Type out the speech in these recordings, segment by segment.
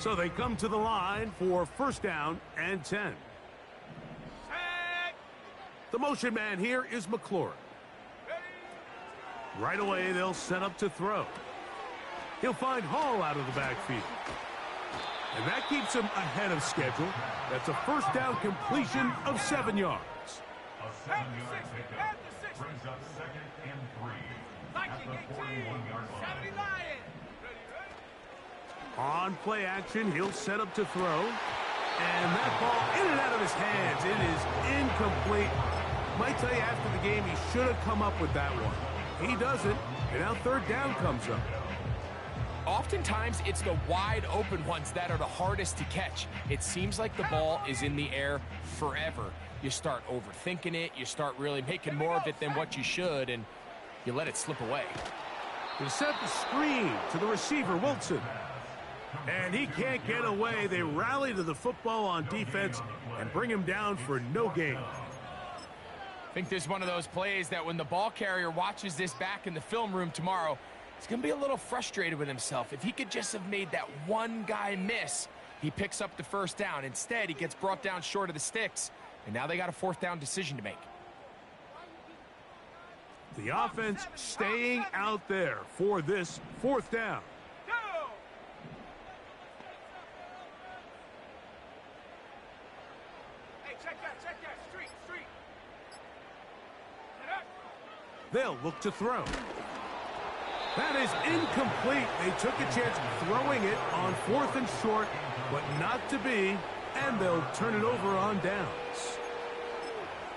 So they come to the line for first down and 10. The motion man here is McLaurin. Right away, they'll set up to throw. He'll find Hall out of the backfield. And that keeps him ahead of schedule. That's a first down completion of 7 yards. A 7-yard pickup brings up 2nd and 3 at the 41-yard line. On play action, he'll set up to throw. And that ball in and out of his hands. It is incomplete. Might tell you after the game he should have come up with that one. He doesn't, and now third down comes up. Oftentimes, it's the wide open ones that are the hardest to catch. It seems like the ball is in the air forever. You start overthinking it, you start really making more of it than what you should, and you let it slip away. They set the screen to the receiver, Wilson. And he can't get away. They rally to the football on defense and bring him down for no gain. I think this is one of those plays that when the ball carrier watches this back in the film room tomorrow, he's going to be a little frustrated with himself. If he could just have made that one guy miss, he picks up the first down. Instead, he gets brought down short of the sticks, and now they got a fourth down decision to make. The offense staying out there for this fourth down. They'll look to throw. That is incomplete. They took a chance throwing it on 4th and short, but not to be, and they'll turn it over on downs.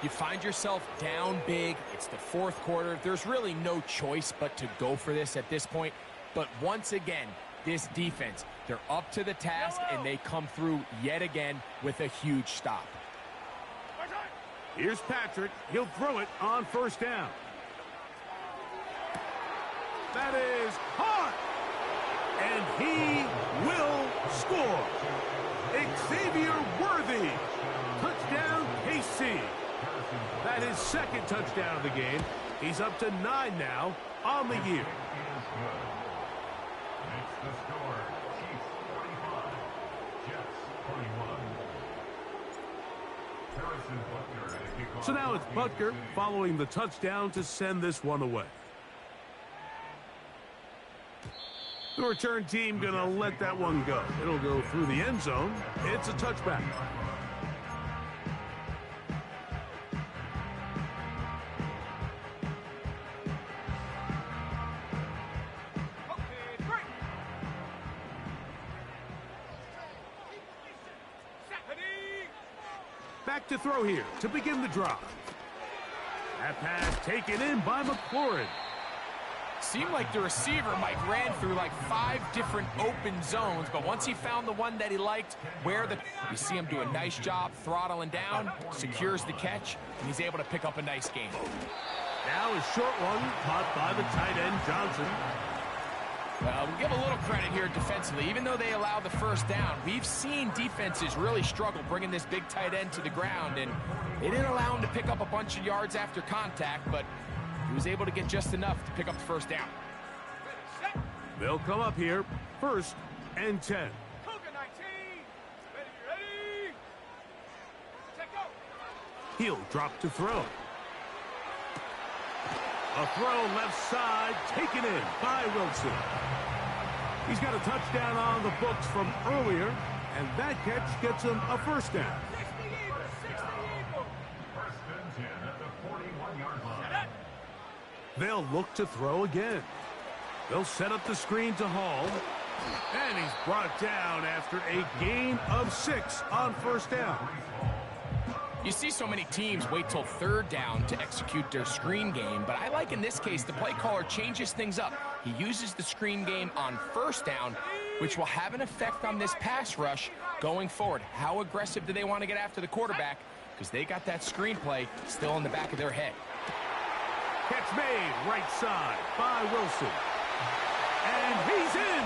You find yourself down big. It's the 4th quarter. There's really no choice but to go for this at this point. But once again, this defense, they're up to the task, and they come through yet again with a huge stop. Here's Patrick. He'll throw it on first down. That is hard. And he will score. Xavier Worthy. Touchdown, KC. That is 2nd touchdown of the game. He's up to 9 now on the year. Makes the score Chiefs 45, Jets 21. So now it's Butker following the touchdown to send this one away. The return team going to let that one go. It'll go through the end zone. It's a touchback. Back to throw here to begin the drive. That pass taken in by McLaurin. Seemed like the receiver, Mike, ran through like 5 different open zones, but once he found the one that he liked, you see him do a nice job throttling down, secures the catch, and he's able to pick up a nice gain. Now a short one caught by the tight end, Johnson. Well, we'll give a little credit here defensively. Even though they allow the first down, we've seen defenses really struggle bringing this big tight end to the ground, and they didn't allow him to pick up a bunch of yards after contact, but he was able to get just enough to pick up the first down. They'll come up here, 1st and 10. He'll drop to throw. A throw left side, taken in by Wilson. He's got a touchdown on the books from earlier, and that catch gets him a first down. They'll look to throw again. They'll set up the screen to Hall. And he's brought down after a gain of 6 on first down. You see so many teams wait till 3rd down to execute their screen game, but I like in this case the play caller changes things up. He uses the screen game on first down, which will have an effect on this pass rush going forward. How aggressive do they want to get after the quarterback? Because they got that screenplay still in the back of their head. Catch made right side by Wilson. And he's in.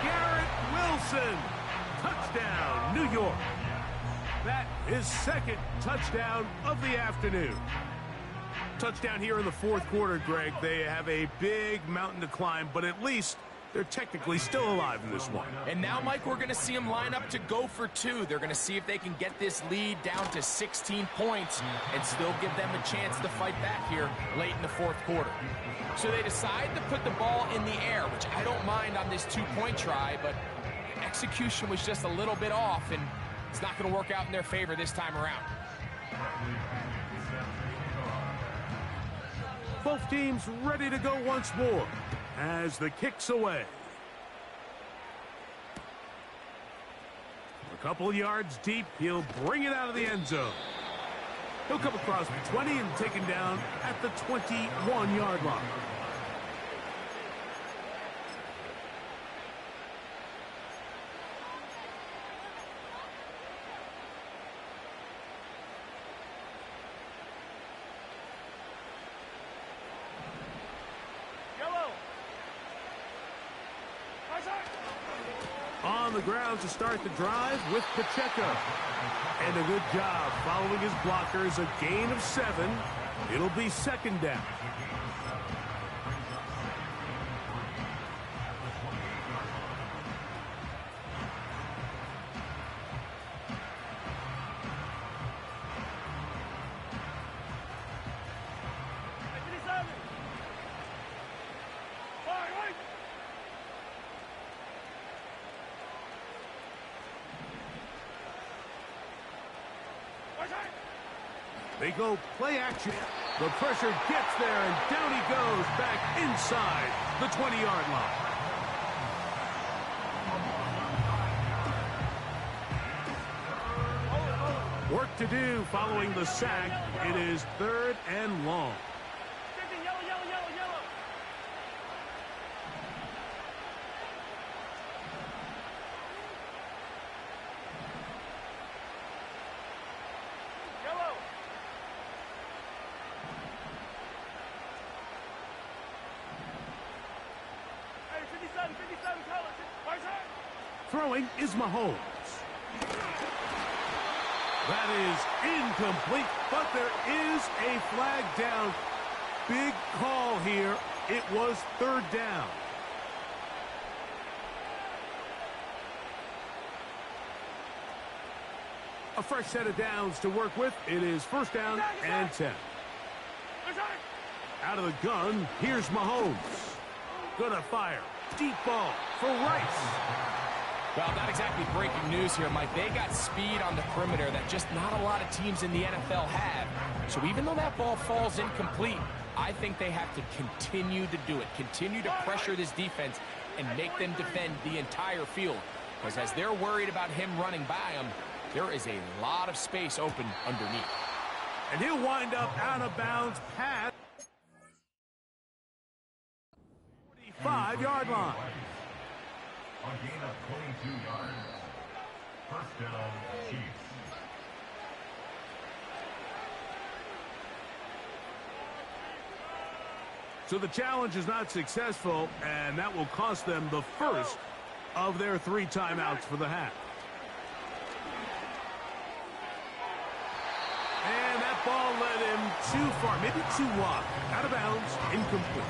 Garrett Wilson. Touchdown, New York. That is 2nd touchdown of the afternoon. Touchdown here in the 4th quarter, Greg. They have a big mountain to climb, but at least They're technically still alive in this one. And now, Mike, we're going to see them line up to go for two. They're going to see if they can get this lead down to 16 points and still give them a chance to fight back here late in the fourth quarter. So they decide to put the ball in the air, which I don't mind on this two-point try, but execution was just a little bit off, and it's not going to work out in their favor this time around. Both teams ready to go once more as the kick's away. A couple yards deep, he'll bring it out of the end zone. He'll come across the 20 and taken down at the 21-yard line. On the ground to start the drive with Pacheco. And a good job following his blockers, a gain of 7. It'll be second down. They go play action. The pressure gets there, and down he goes back inside the 20-yard line. Work to do following the sack. It is 3rd and long. Throwing is Mahomes. That is incomplete, but there is a flag down. Big call here. It was 3rd down. A fresh set of downs to work with. It is 1st down and 10. Out of the gun, here's Mahomes. Gonna fire. Deep ball for Rice. Well, not exactly breaking news here, Mike. They got speed on the perimeter that just not a lot of teams in the NFL have. So even though that ball falls incomplete, I think they have to continue to do it. Continue to pressure this defense and make them defend the entire field. Because as they're worried about him running by them, there is a lot of space open underneath. And he'll wind up out of bounds past 45-yard line. A gain of 22 yards. 1st down, Chiefs. So the challenge is not successful, and that will cost them the first of their 3 timeouts for the half. And that ball led him too far, maybe too wide. Out of bounds, incomplete.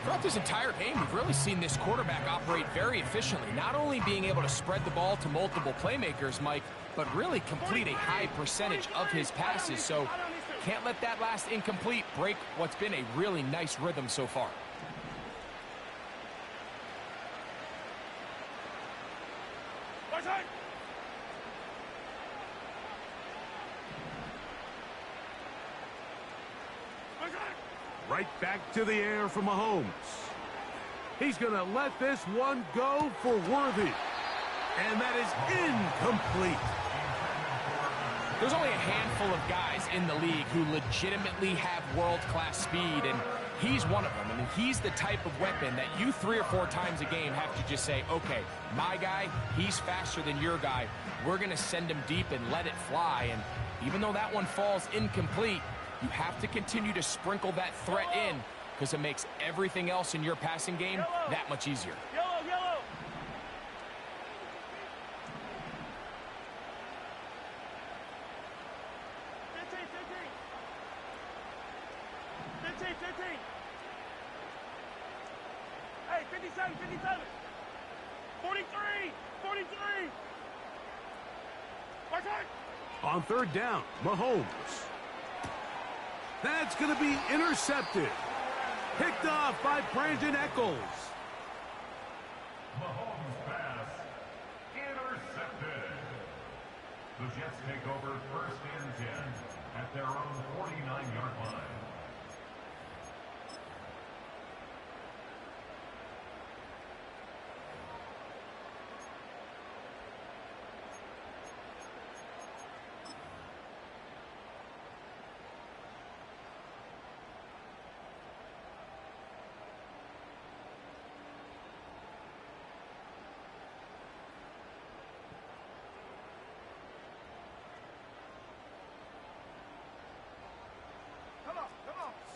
Throughout this entire game, we've really seen this quarterback operate very efficiently, not only being able to spread the ball to multiple playmakers, Mike, but really complete a high percentage of his passes. So can't let that last incomplete break what's been a really nice rhythm so far. Right back to the air for Mahomes. He's going to let this one go for Worthy. And that is incomplete. There's only a handful of guys in the league who legitimately have world-class speed, and he's one of them. I mean, he's the type of weapon that you 3 or 4 times a game have to just say, okay, my guy, he's faster than your guy. We're going to send him deep and let it fly. And even though that one falls incomplete, you have to continue to sprinkle that threat in because it makes everything else in your passing game that much easier. Hey, 50, 57, 57. 43, 43. Our time. On third down, Mahomes. That's going to be intercepted. Picked off by Brandon Eccles. Mahomes' pass intercepted. The Jets take over first and 10 at their own 49-yard line.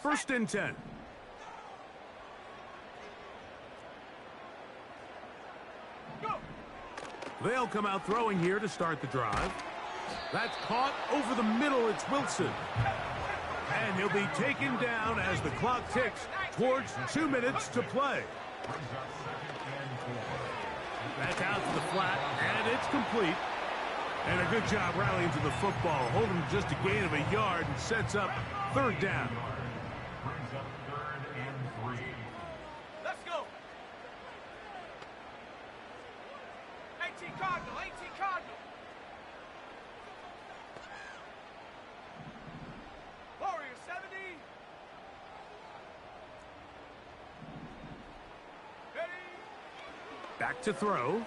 First and 10. Go. They'll come out throwing here to start the drive. That's caught over the middle. It's Wilson. And he'll be taken down as the clock ticks towards 2 minutes to play. That's out to the flat, and it's complete. And a good job rallying to the football, holding just a gain of a yard and sets up third down. Brings up third and 3. Let's go. 18 Cardinal, 18 Cardinal. Warrior 70. Ready. Back to throw.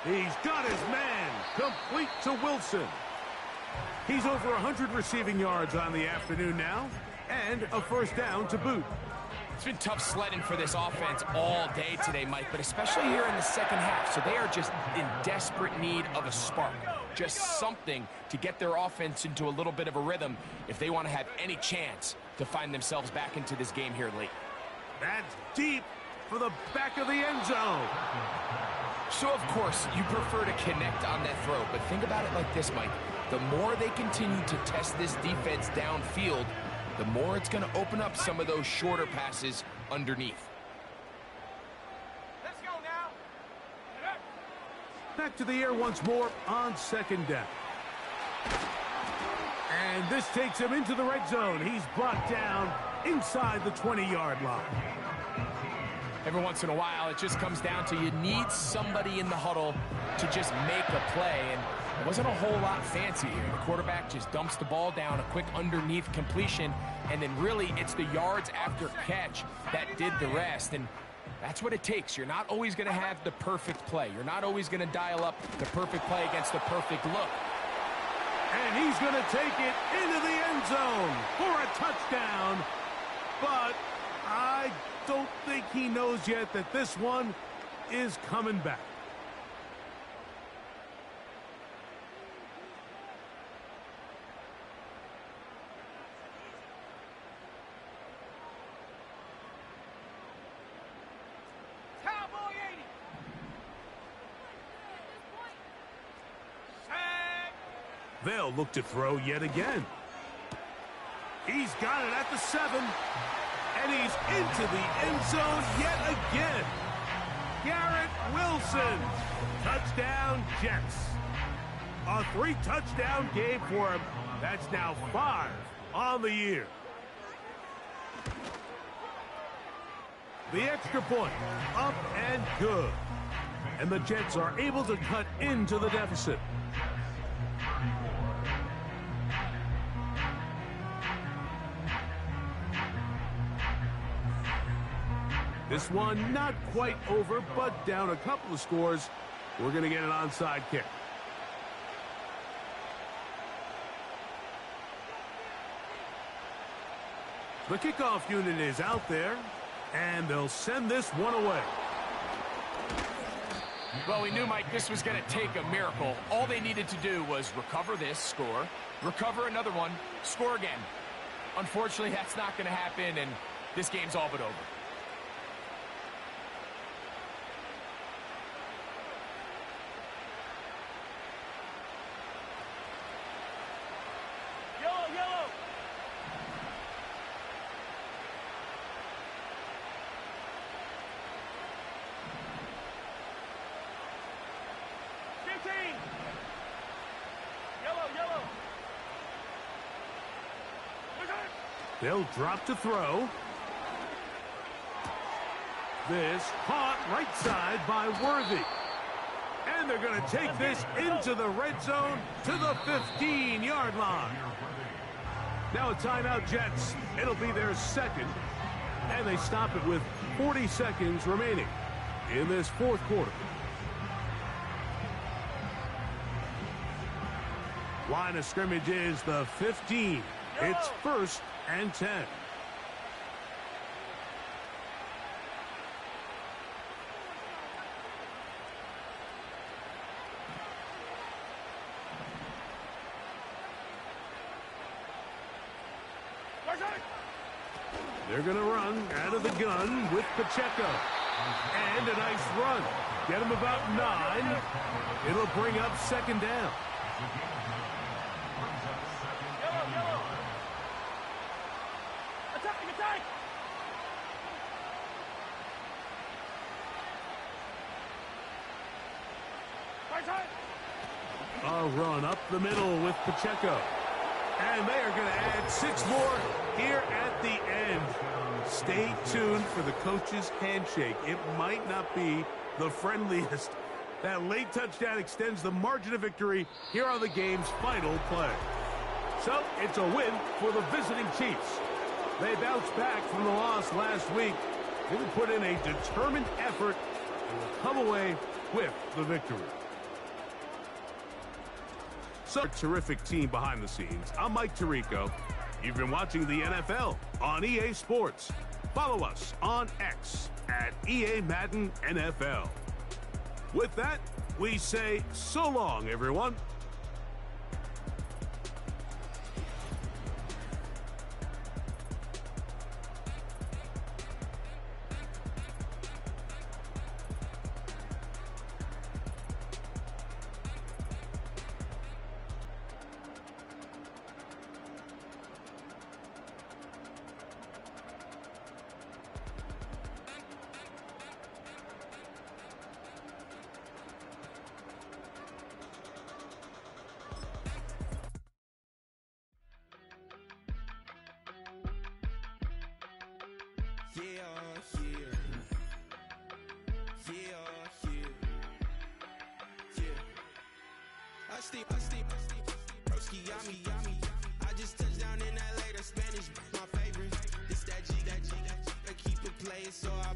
He's got his man, complete to Wilson. He's over 100 receiving yards on the afternoon now, and a first down to boot. It's been tough sledding for this offense all day today, Mike, but especially here in the second half. So they are just in desperate need of a spark, just something to get their offense into a little bit of a rhythm if they want to have any chance to find themselves back into this game here late. That's deep for the back of the end zone. So, of course, you prefer to connect on that throw, but think about it like this, Mike. The more they continue to test this defense downfield, the more it's going to open up some of those shorter passes underneath. Let's go now. Back to the air once more on second down. And this takes him into the red zone. He's brought down inside the 20-yard line. Every once in a while, it just comes down to you need somebody in the huddle to just make a play, and it wasn't a whole lot fancy here. The quarterback just dumps the ball down, a quick underneath completion, and then really it's the yards after catch that did the rest, and that's what it takes. You're not always going to have the perfect play. You're not always going to dial up the perfect play against the perfect look. And he's going to take it into the end zone for a touchdown, but I don't think he knows yet that this one is coming back. Cowboy 80. Sack. They'll look to throw yet again. He's got it at the 7. And he's into the end zone yet again. Garrett Wilson. Touchdown, Jets. A 3-touchdown game for him. That's now 5 on the year. The extra point, up and good. And the Jets are able to cut into the deficit. This one not quite over, but down a couple of scores. We're going to get an onside kick. The kickoff unit is out there, and they'll send this one away. Well, we knew, Mike, this was going to take a miracle. All they needed to do was recover this, score, recover another one, score again. Unfortunately, that's not going to happen, and this game's all but over. Yellow. They'll drop to throw. This caught right side by Worthy. And they're going to take this into the red zone to the 15-yard line. Now a timeout, Jets. It'll be their second. And they stop it with 40 seconds remaining in this fourth quarter. Line of scrimmage is the 15. It's 1st and 10. They're going to run out of the gun with Pacheco. And a nice run. Get him about 9. It'll bring up 2nd down. Attack! A run up the middle with Pacheco. And they are going to add 6 more here at the end. Stay tuned for the coach's handshake. It might not be the friendliest. That late touchdown extends the margin of victory. Here are the game's final play. So it's a win for the visiting Chiefs. They bounced back from the loss last week. They will put in a determined effort and will come away with the victory. So, a terrific team behind the scenes. I'm Mike Tirico. You've been watching the NFL on EA Sports. Follow us on X at EA Madden NFL. With that, we say so long, everyone. I just touched down in LA, the Spanish, my favorite. This that G, I keep it playing, so I